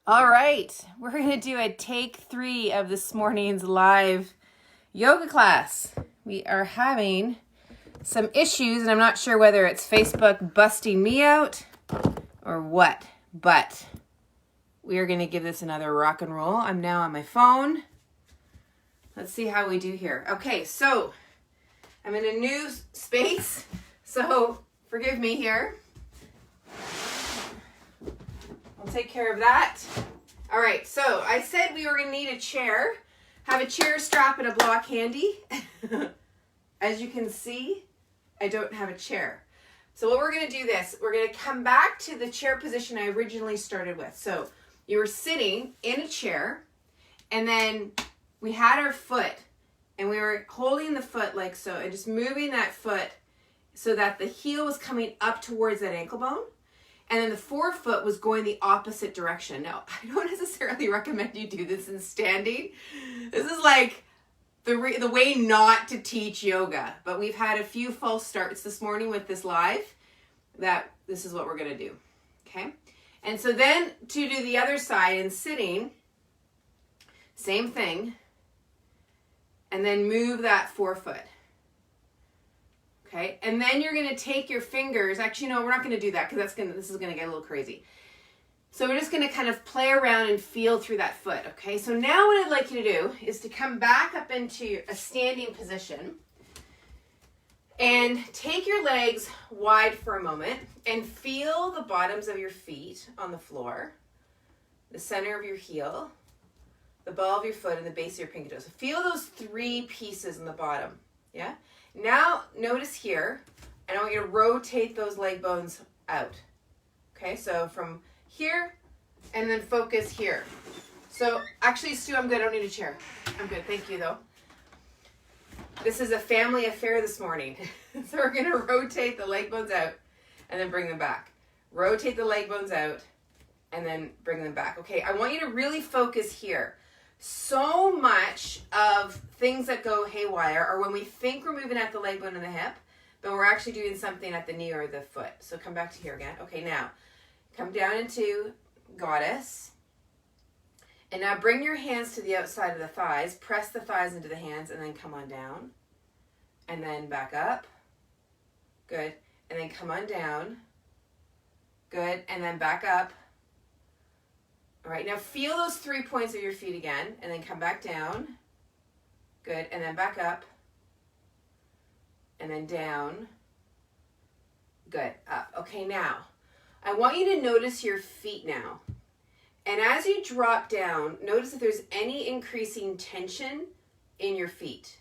All right, we're going to do a take 3 of this morning's live yoga class. We are having some issues, and I'm not sure whether it's Facebook busting me out or what, but we are going to give this another rock and roll. I'm now on my phone. Let's see how we do here. Okay, so I'm in a new space, so forgive me here. I'll take care of that. All right, so I said we were going to need a chair. Have a chair strap and a block handy. As you can see, I don't have a chair. So what we're going to do this, we're going to come back to the chair position I originally started with. So you were sitting in a chair, and then we had our foot, and we were holding the foot like so, and just moving that foot so that the heel was coming up towards that ankle bone. And then the forefoot was going the opposite direction. Now, I don't necessarily recommend you do this in standing. This is like the way not to teach yoga. But we've had a few false starts this morning with this live that this is what we're going to do. Okay? And so then to do the other side and sitting, same thing. And then move that forefoot. Okay, and then you're going to take your fingers. Actually, no, we're not going to do that because this is going to get a little crazy. So we're just going to kind of play around and feel through that foot. Okay, so now what I'd like you to do is to come back up into a standing position and take your legs wide for a moment and feel the bottoms of your feet on the floor, the center of your heel, the ball of your foot, and the base of your pinky toes. So feel those three pieces in the bottom. Yeah. Now, notice here, and I want you to rotate those leg bones out. Okay, so from here, and then focus here. So, actually, Stu, I'm good. I don't need a chair. I'm good. Thank you, though. This is a family affair this morning. So we're going to rotate the leg bones out, and then bring them back. Rotate the leg bones out, and then bring them back. Okay, I want you to really focus here. So much of things that go haywire are when we think we're moving at the leg bone and the hip, but we're actually doing something at the knee or the foot. So come back to here again. Okay, now come down into goddess. And now bring your hands to the outside of the thighs. Press the thighs into the hands and then come on down. And then back up. Good. And then come on down. Good. And then back up. All right, now feel those 3 points of your feet again, and then come back down. Good, and then back up. And then down. Good, up. Okay, now, I want you to notice your feet now. And as you drop down, notice if there's any increasing tension in your feet.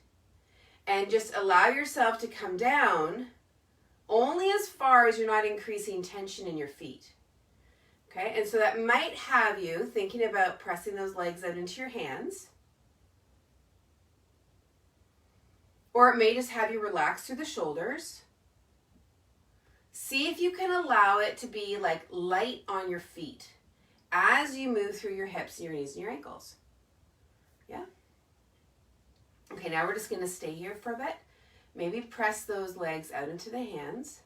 And just allow yourself to come down only as far as you're not increasing tension in your feet. Okay, and so that might have you thinking about pressing those legs out into your hands. Or it may just have you relax through the shoulders. See if you can allow it to be like light on your feet as you move through your hips and your knees and your ankles. Yeah? Okay, now we're just going to stay here for a bit. Maybe press those legs out into the hands.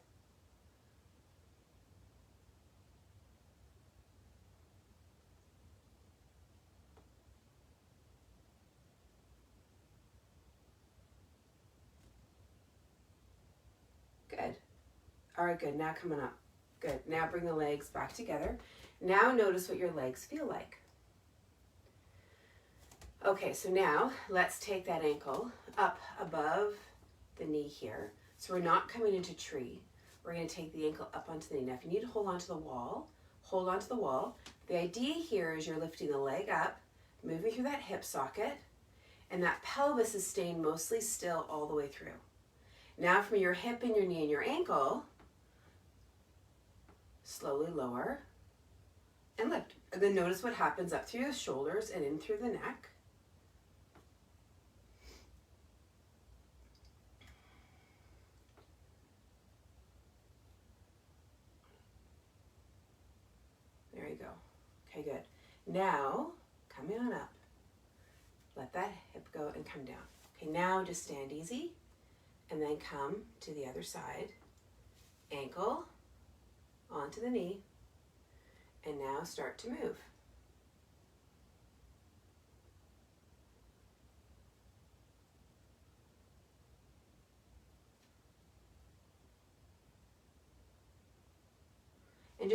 Good. All right, good. Now coming up. Good. Now bring the legs back together. Now notice what your legs feel like. Okay, so now let's take that ankle up above the knee here. So we're not coming into tree. We're going to take the ankle up onto the knee. Now if you need to hold onto the wall, hold onto the wall. The idea here is you're lifting the leg up, moving through that hip socket, and that pelvis is staying mostly still all the way through. Now from your hip and your knee and your ankle, slowly lower and lift. And then notice what happens up through the shoulders and in through the neck. There you go. Okay, good. Now, come on up. Let that hip go and come down. Okay, now just stand easy. And then come to the other side, ankle onto the knee, and now start to move.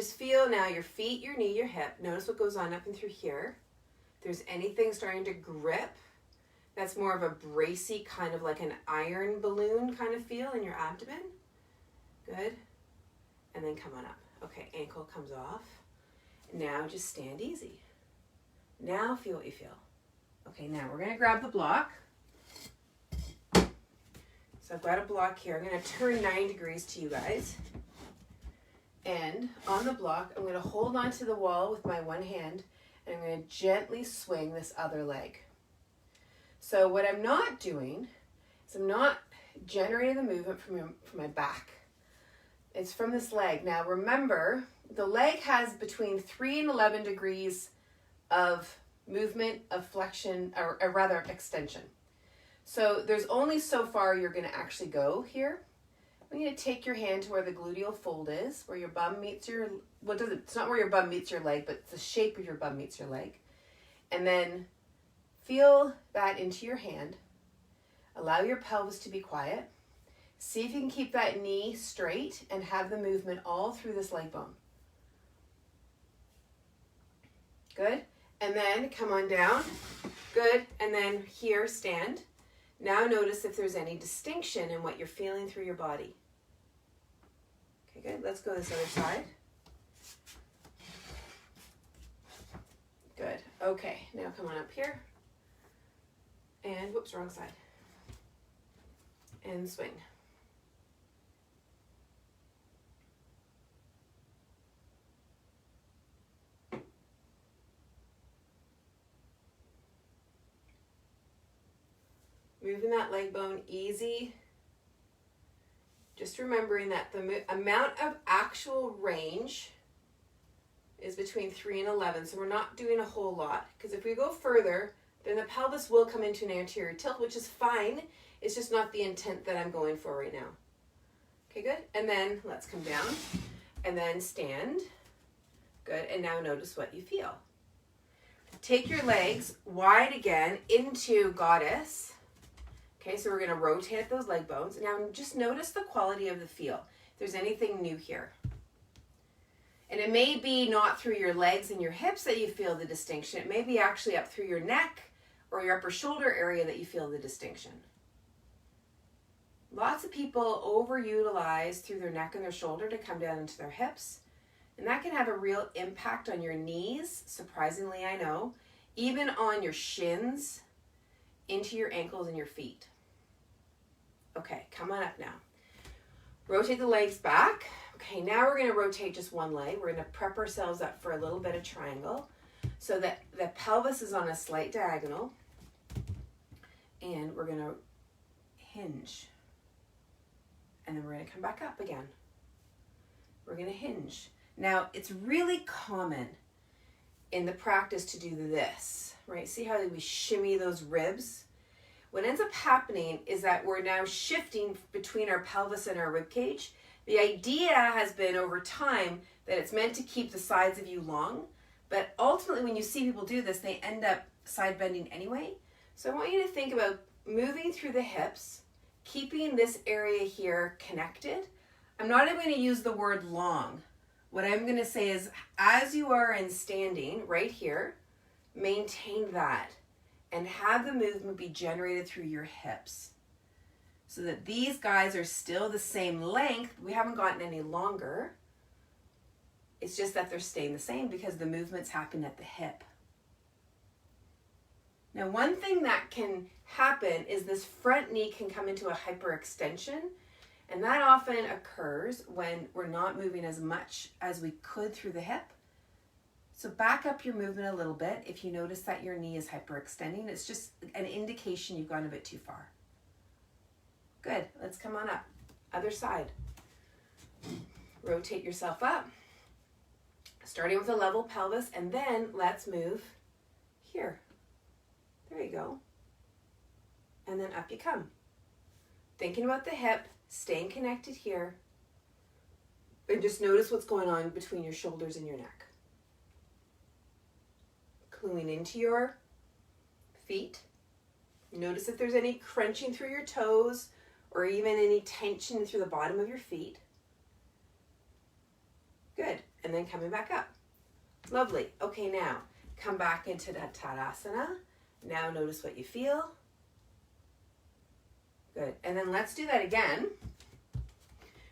just feel now your feet, your knee, your hip. Notice what goes on up and through here. If there's anything starting to grip, that's more of a bracey, kind of like an iron balloon kind of feel in your abdomen. Good. And then come on up. Okay, ankle comes off. Now just stand easy. Now feel what you feel. Okay, now we're going to grab the block. So I've got a block here. I'm going to turn 9 degrees to you guys. And on the block, I'm going to hold onto the wall with my one hand, and I'm going to gently swing this other leg. So what I'm not doing is I'm not generating the movement from my back. It's from this leg. Now remember, the leg has between 3 and 11 degrees of movement, of flexion, or rather extension. So there's only so far you're going to actually go here. I'm going to take your hand to where the gluteal fold is, where your bum meets your, well, it's not where your bum meets your leg, but it's the shape of your bum meets your leg. And then feel that into your hand. Allow your pelvis to be quiet. See if you can keep that knee straight and have the movement all through this leg bone. Good. And then come on down. Good. And then here, stand. Now notice if there's any distinction in what you're feeling through your body. Okay, good. Let's go this other side. Good. Okay, now come on up here. And, whoops, wrong side. And swing. Moving that leg bone easy. Just remembering that the amount of actual range is between 3 and 11. So we're not doing a whole lot. Because if we go further, then the pelvis will come into an anterior tilt, which is fine. It's just not the intent that I'm going for right now. Okay, good. And then let's come down. And then stand. Good. And now notice what you feel. Take your legs wide again into goddess. Okay, so we're going to rotate those leg bones. Now just notice the quality of the feel. If there's anything new here. And it may be not through your legs and your hips that you feel the distinction. It may be actually up through your neck or your upper shoulder area that you feel the distinction. Lots of people overutilize through their neck and their shoulder to come down into their hips. And that can have a real impact on your knees, surprisingly, I know. Even on your shins, into your ankles and your feet. Okay, come on up now. Rotate the legs back. Okay, now we're going to rotate just one leg. We're going to prep ourselves up for a little bit of triangle so that the pelvis is on a slight diagonal. And we're going to hinge. And then we're going to come back up again. We're going to hinge. Now, it's really common in the practice to do this, right? See how we shimmy those ribs? What ends up happening is that we're now shifting between our pelvis and our rib cage. The idea has been over time that it's meant to keep the sides of you long, but ultimately when you see people do this, they end up side bending anyway. So I want you to think about moving through the hips, keeping this area here connected. I'm not even going to use the word long. What I'm going to say is as you are in standing right here, maintain that and have the movement be generated through your hips so that these guys are still the same length. We haven't gotten any longer. It's just that they're staying the same because the movements happen at the hip. Now, one thing that can happen is this front knee can come into a hyperextension, and that often occurs when we're not moving as much as we could through the hip. So back up your movement a little bit. If you notice that your knee is hyperextending, it's just an indication you've gone a bit too far. Good. Let's come on up. Other side. Rotate yourself up. Starting with a level pelvis, and then let's move here. There you go. And then up you come. Thinking about the hip, staying connected here. And just notice what's going on between your shoulders and your neck. Cluing into your feet. Notice if there's any crunching through your toes or even any tension through the bottom of your feet. Good. and then coming back up. Lovely. Okay, now come back into that Tadasana. Now notice what you feel. Good. And then let's do that again.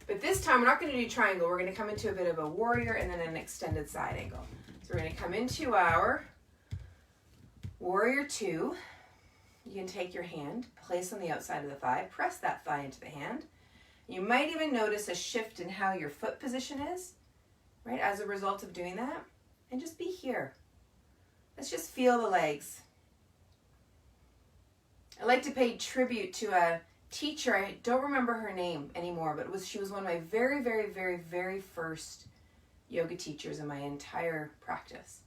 But this time we're not going to do triangle. We're going to come into a bit of a warrior and then an extended side angle. So we're going to come into our warrior 2. You can take your hand, place on the outside of the thigh, press that thigh into the hand. You might even notice a shift in how your foot position is, right, as a result of doing that. And just be here. Let's just feel the legs. I like to pay tribute to a teacher. I don't remember her name anymore, but she was one of my very, very, very, very first yoga teachers in my entire practice.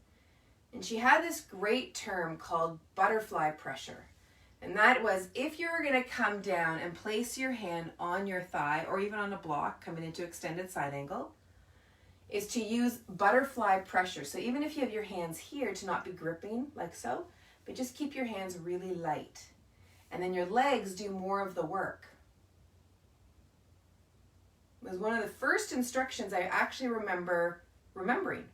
And she had this great term called butterfly pressure. And that was, if you're going to come down and place your hand on your thigh or even on a block coming into extended side angle, is to use butterfly pressure. So even if you have your hands here, to not be gripping like so, but just keep your hands really light. And then your legs do more of the work. It was one of the first instructions I actually remember remembering.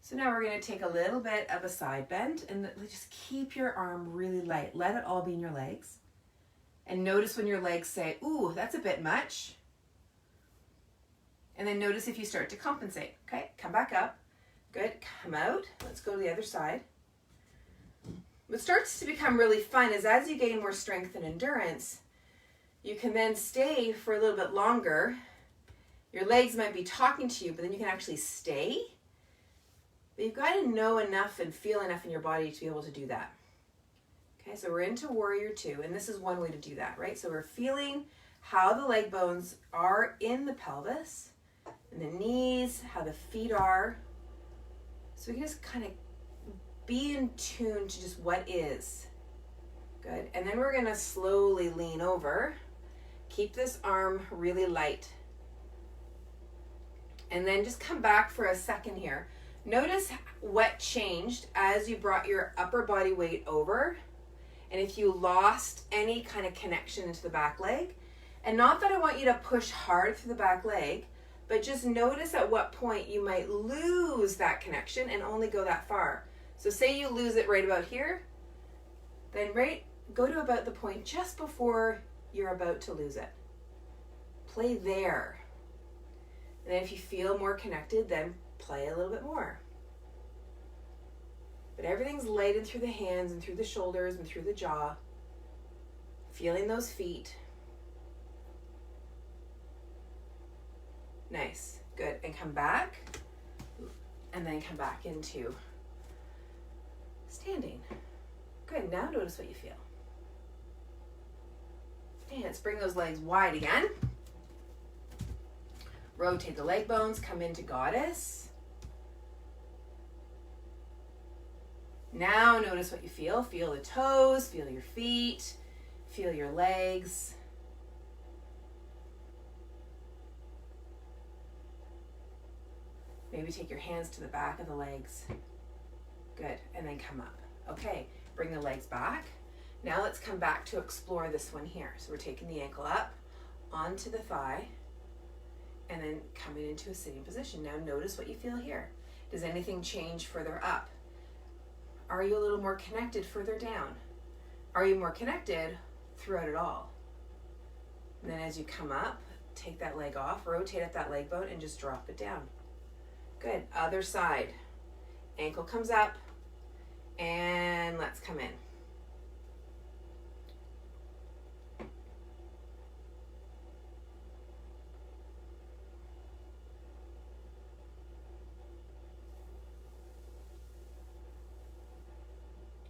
So now we're going to take a little bit of a side bend and just keep your arm really light. Let it all be in your legs. And notice when your legs say, ooh, that's a bit much. And then notice if you start to compensate. Okay, come back up. Good, come out. Let's go to the other side. What starts to become really fun is as you gain more strength and endurance, you can then stay for a little bit longer. Your legs might be talking to you, but then you can actually stay. But you've got to know enough and feel enough in your body to be able to do that. Okay, so we're into warrior 2, and this is one way to do that, right? So we're feeling how the leg bones are in the pelvis, and the knees, how the feet are. So we can just kind of be in tune to just what is. Good. And then we're going to slowly lean over. Keep this arm really light. And then just come back for a second here. Notice what changed as you brought your upper body weight over, and if you lost any kind of connection into the back leg. And not that I want you to push hard through the back leg, but just notice at what point you might lose that connection and only go that far. So say you lose it right about here, then go to about the point just before you're about to lose it. Play there. And then if you feel more connected, then play a little bit more. But everything's light in through the hands and through the shoulders and through the jaw. Feeling those feet. Nice, good. And come back. And then come back into standing. Good, now notice what you feel. And let's bring those legs wide again. Rotate the leg bones, come into goddess. Now notice what you feel. Feel the toes, feel your feet, feel your legs. Maybe take your hands to the back of the legs. Good, and then come up. Okay, bring the legs back. Now let's come back to explore this one here. So we're taking the ankle up onto the thigh and then coming into a sitting position. Now notice what you feel here. Does anything change further up? Are you a little more connected further down? Are you more connected throughout it all? And then as you come up, take that leg off, rotate at that leg bone and just drop it down. Good, other side. Ankle comes up and let's come in.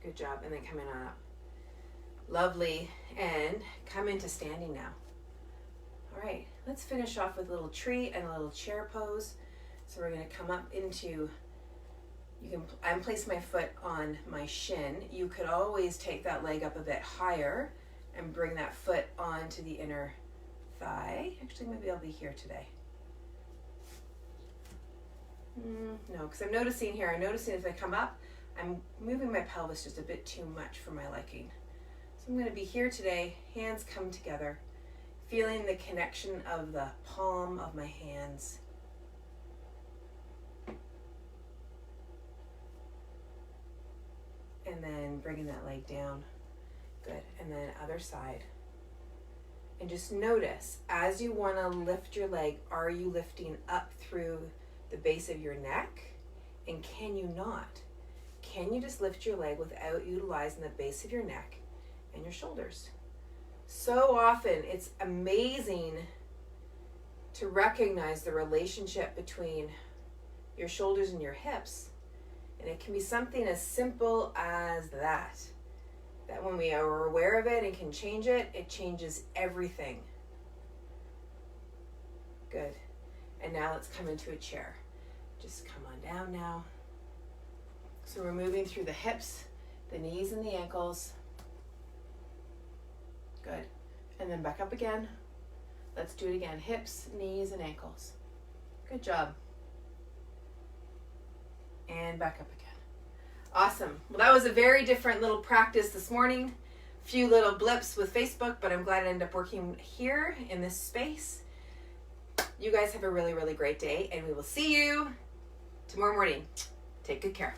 Good job, and then come in on up. Lovely, and come into standing now. All right, let's finish off with a little tree and a little chair pose. So we're gonna come up into, I'm placing my foot on my shin. You could always take that leg up a bit higher and bring that foot onto the inner thigh. Actually, maybe I'll be here today. No, because I'm noticing if I come up, I'm moving my pelvis just a bit too much for my liking. So I'm going to be here today, hands come together, feeling the connection of the palm of my hands. And then bringing that leg down. Good. And then other side. And just notice, as you want to lift your leg, are you lifting up through the base of your neck? And can you not? Can you just lift your leg without utilizing the base of your neck and your shoulders? So often, it's amazing to recognize the relationship between your shoulders and your hips. And it can be something as simple as that. That when we are aware of it and can change it, it changes everything. Good. And now let's come into a chair. Just come on down now. So we're moving through the hips, the knees and the ankles. Good. And then back up again. Let's do it again. Hips, knees, and ankles. Good job. And back up again. Awesome. Well, that was a very different little practice this morning. Few little blips with Facebook, but I'm glad it ended up working here in this space. You guys have a really, really great day, and we will see you tomorrow morning. Take good care.